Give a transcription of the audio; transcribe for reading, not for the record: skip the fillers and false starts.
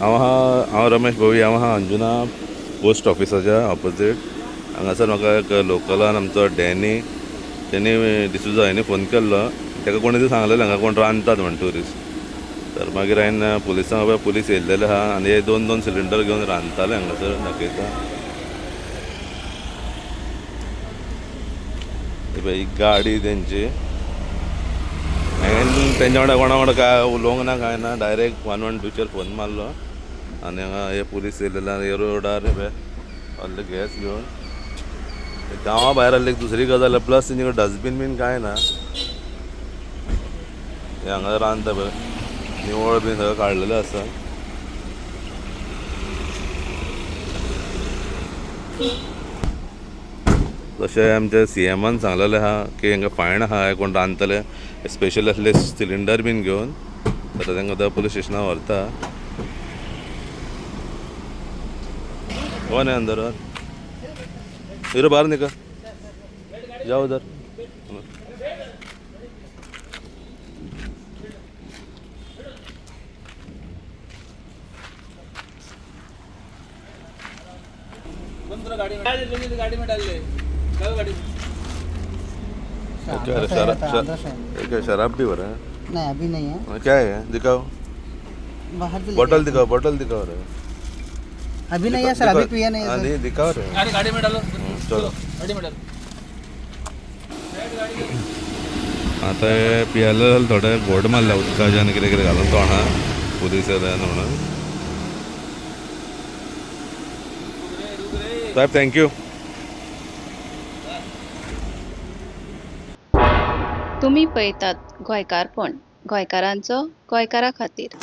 हांव रमेश भोवी. हांव आहा अंजुना पोस्ट ऑफिसाच्या ऑपोजीट. हांगासर म्हाका एक लोकलान आमचो डॅनी डिसूजा हांणी फोन केल्लो. ताका कोणी तरी सांगलेलें हांगा कोण रांदतात म्हण ट्युरिस्ट. तर मागीर हांवें पुलीस येयल्लेले आहा आनी हे 2 सिलिंडर घेवन रांदताले हांगासर दाखयता. ही गाडी तेंची. हांवें तेंच्या वांगडा कोणा वांगडा काय उलोवंक ना काय ना. डायरेक्ट 112चेर फोन मारलो आनी हांगा हे पुलीस येयलेले आनी हे रोडार व्हडले गॅस घेवन गांवा भायर आहली दुसरी गजाल. प्लस तेंचे कडेन डस्टबीन बीन कांय ना. हे हांगा रांदता पळय निवळ बीन सगळें काडलेलें आसा. तशें आमच्या CMन सांगलेलें आहा की हांगा फायन आहा कोण रांदतले स्पेशल असले सिलिंडर बीन घेवन. तर तांकां पुलीस स्टेशनार व्हरता. कौन है अंदर? और हीरो बाहर निकल जाओ उधर. गाड़ी में डाल ले. गाड़ी क्या शराब भी हो रहा है? नहीं अभी नहीं है. क्या है दिखाओ. बाहर से बोतल दिखाओ रे. अभी नहीं है सर. अभी पिया नहीं है हाँ सर. नहीं दिखाओ रे. गाड़ी में डालो. चलो गाड़ी में डालो. आता हे पियाले थोडे बोर्ड मारल्या उदकाच्यान कितें कितें घालून तोंडां पुलीस येता म्हणून. साहेब थँक्यू. तुम्ही पळयतात गोंयकारपण, गोंयकारांचो गोंयकारा खातीर.